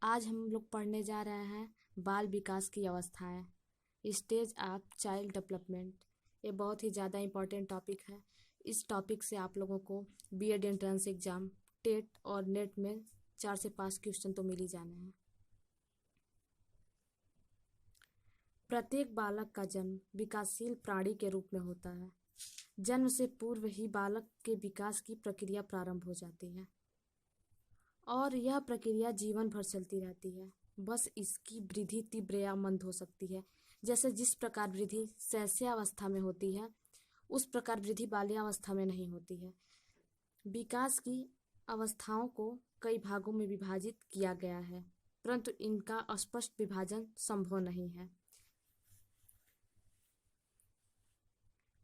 आज हम लोग पढ़ने जा रहे हैं बाल विकास की अवस्थाएं, स्टेज ऑफ चाइल्ड डेवलपमेंट। ये बहुत ही ज़्यादा इम्पोर्टेंट टॉपिक है। इस टॉपिक से आप लोगों को बीएड एंट्रेंस एग्ज़ाम, टेट और नेट में 4 से 5 क्वेश्चन तो मिल ही जाने हैं। प्रत्येक बालक का जन्म विकासशील प्राणी के रूप में होता है। जन्म से पूर्व ही बालक के विकास की प्रक्रिया प्रारंभ हो जाती है और यह प्रक्रिया जीवन भर चलती रहती है। बस इसकी वृद्धि तीव्र या मंद हो सकती है। जैसे जिस प्रकार वृद्धि शैशवावस्था में होती है, उस प्रकार वृद्धि बाल्यावस्था में नहीं होती है। विकास की अवस्थाओं को कई भागों में विभाजित किया गया है, परंतु इनका स्पष्ट विभाजन संभव नहीं है।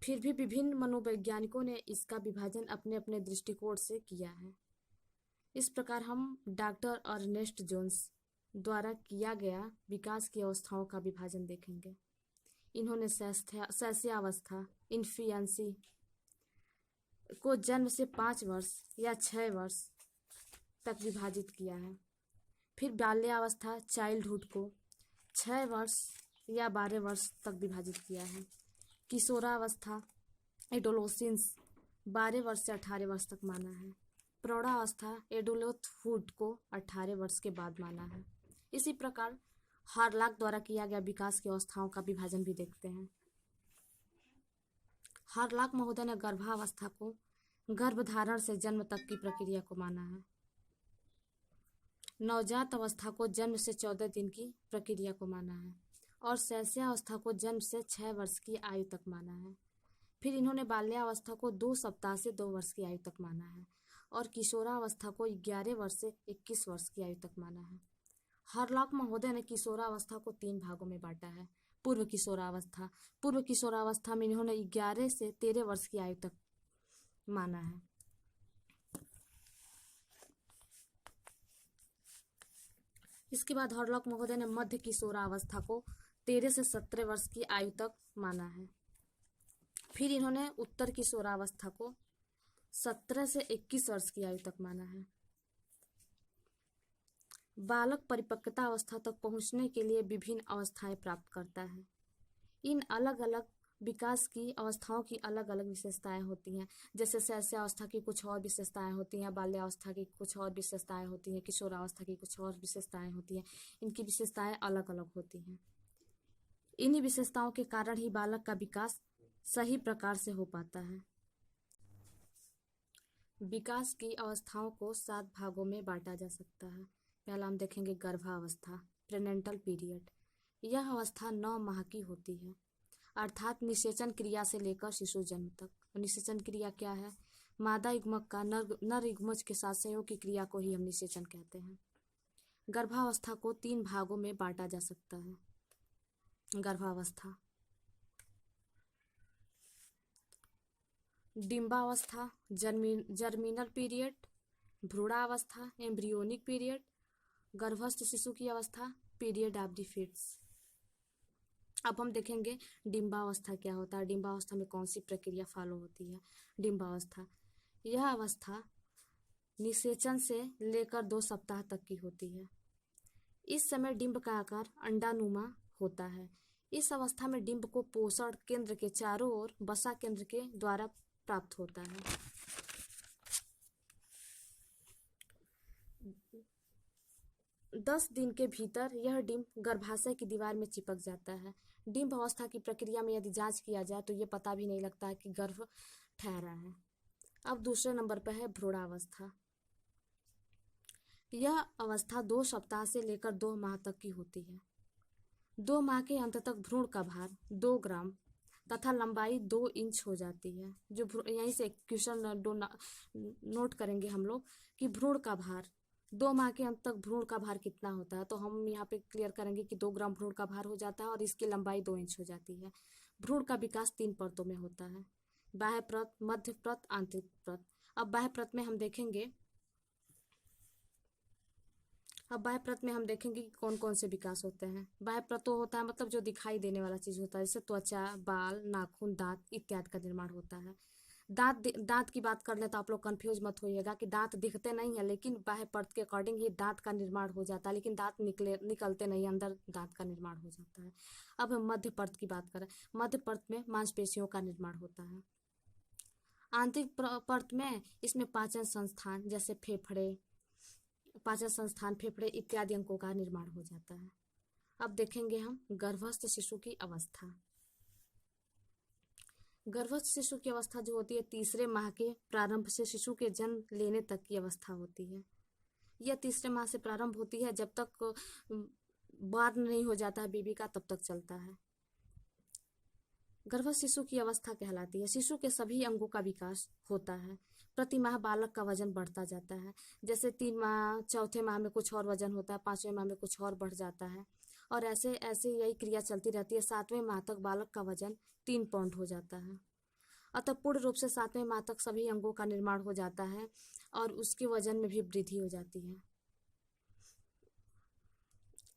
फिर भी विभिन्न मनोवैज्ञानिकों ने इसका विभाजन अपने अपने दृष्टिकोण से किया है। इस प्रकार हम डॉक्टर अर्नेस्ट जोन्स द्वारा किया गया विकास की अवस्थाओं का विभाजन देखेंगे। इन्होंने शैशवावस्था इन्फेंसी को जन्म से 5 वर्ष या 6 वर्ष तक विभाजित किया है। फिर बाल्यावस्था चाइल्डहुड को 6 वर्ष या 12 वर्ष तक विभाजित किया है। किशोरावस्था एडोलोसेंस 12 वर्ष से 18 वर्ष तक माना है। प्रौढ़ावस्था एडोलटहुड को 18 वर्ष के बाद माना है। इसी प्रकार हार्लॉक द्वारा किया गया विकास की अवस्थाओं का विभाजन भी देखते हैं। हार्लॉक महोदय ने गर्भावस्था को गर्भधारण से जन्म तक की प्रक्रिया को माना है। नवजात अवस्था को जन्म से 14 दिन की प्रक्रिया को माना है और शैशवावस्था को जन्म से 6 वर्ष की आयु तक माना है। फिर इन्होंने बाल्यावस्था को 2 सप्ताह से 2 वर्ष की आयु तक माना है और किशोरावस्था को 11 वर्ष से 21 वर्ष की आयु तक माना है। हार्लॉक महोदय ने किशोरावस्था को 3 भागों में बांटा है। पूर्व किशोरावस्था में इन्होंने 11 से 13 वर्ष की आयु तक माना है। इसके बाद हार्लॉक महोदय ने मध्य किशोरावस्था को 13 से 17 वर्ष की आयु तक माना है। फिर इन्होंने उत्तर किशोरावस्था को 17 से 21 वर्ष की आयु तक माना है। बालक परिपक्वता अवस्था तक पहुंचने के लिए विभिन्न अवस्थाएं प्राप्त करता है। इन अलग अलग विकास की अवस्थाओं की अलग अलग विशेषताएं होती हैं। जैसे शैशवावस्था की कुछ और विशेषताएं होती हैं, बाल्यावस्था की कुछ और विशेषताएं होती हैं, किशोरावस्था की कुछ और विशेषताएं होती हैं। इनकी विशेषताएं अलग अलग होती हैं। इन्हीं विशेषताओं के कारण ही बालक का विकास सही प्रकार से हो पाता है। विकास की अवस्थाओं को 7 भागों में बांटा जा सकता है। पहला हम देखेंगे गर्भावस्था, प्रेनेंटल पीरियड। यह अवस्था 9 माह की होती है, अर्थात निषेचन क्रिया से लेकर शिशु जन्म तक। निषेचन क्रिया क्या है? मादा युग्मक का नर युग्मज के साथ संयोग की क्रिया को ही हम निषेचन कहते हैं। गर्भावस्था को 3 भागों में बांटा जा सकता है। गर्भावस्था डिंबावस्था जर्मिनल पीरियड, भ्रूणावस्था एम्ब्रियोनिक पीरियड, गर्भस्थ शिशु की अवस्था पीरियड ऑफ द फीट्स। अब हम देखेंगे डिंबावस्था क्या होता है, डिंबावस्था में कौन सी प्रक्रिया फॉलो होती है। डिंबावस्था यह अवस्था निषेचन से लेकर 2 सप्ताह तक की होती है। इस समय डिंब का आकार अंडानुमा होता है। इस अवस्था में डिंब को पोषण केंद्र के चारों ओर वसा केंद्र के द्वारा प्राप्त होता है। 10 दिन के भीतर यह डिंब गर्भाशय की दीवार में चिपक जाता है। डिंब अवस्था की प्रक्रिया में यदि जांच किया जाए तो ये पता भी नहीं लगता है कि गर्भ ठहरा है। अब दूसरे नंबर पर है भ्रूणावस्था। यह अवस्था 2 सप्ताह से लेकर 2 माह तक की होती है। 2 माह के अंत तक भ्रूण का भार 2 ग्राम तथा लंबाई 2 इंच हो जाती है। जो यहीं से क्वेश्चन नोट करेंगे हम लोग कि भ्रूण का भार 2 माह के अंत तक भ्रूण का भार कितना होता है, तो हम यहाँ पे क्लियर करेंगे कि 2 ग्राम भ्रूण का भार हो जाता है और इसकी लंबाई 2 इंच हो जाती है। भ्रूण का विकास 3 परतों में होता है, बाह्य परत, मध्य परत, आंतरिक परत। अब बाह्य परत में हम देखेंगे कि कौन कौन से विकास होते हैं। बाह्य परत तो होता है मतलब जो दिखाई देने वाला चीज होता है, जैसे त्वचा, बाल, नाखून, दांत इत्यादि का निर्माण होता है। दांत की बात कर ले तो आप लोग कंफ्यूज मत होइएगा कि दांत दिखते नहीं है, लेकिन बाह्य परत के अकॉर्डिंग ही दांत का निर्माण हो जाता है, लेकिन दांत निकलते नहीं, अंदर दांत का निर्माण हो जाता है। अब हम मध्य परत की बात करें, मध्य परत में मांसपेशियों का निर्माण होता है। आंतरिक परत में इसमें पाचन संस्थान जैसे फेफड़े इत्यादि अंगों का निर्माण हो जाता है। अब देखेंगे हम गर्भस्थ शिशु की अवस्था। गर्भस्थ शिशु की अवस्था जो होती है तीसरे माह के प्रारंभ से शिशु के जन्म लेने तक की अवस्था होती है। यह तीसरे माह से प्रारंभ होती है, जब तक बार नहीं हो जाता है बेबी का तब तक चलता है। गर्भस्थ शिशु की अवस्था कहलाती है। शिशु के सभी अंगों का विकास होता है। प्रति माह बालक का वजन बढ़ता जाता है। जैसे 3 माह, चौथे माह में कुछ और वजन होता है, 5वें माह में कुछ और बढ़ जाता है, और ऐसे ऐसे यही क्रिया चलती रहती है। 7वें माह तक बालक का वजन 3 पाउंड हो जाता है। अतः पूर्ण रूप से 7वें माह तक सभी अंगों का निर्माण हो जाता है और उसके वजन में भी वृद्धि हो जाती है।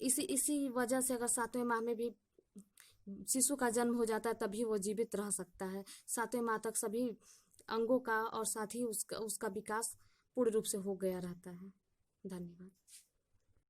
इसी वजह से अगर 7वें माह में भी शिशु का जन्म हो जाता है तभी वो जीवित रह सकता है। 7वें माह तक सभी अंगों का और साथ ही उसका विकास पूर्ण रूप से हो गया रहता है। धन्यवाद।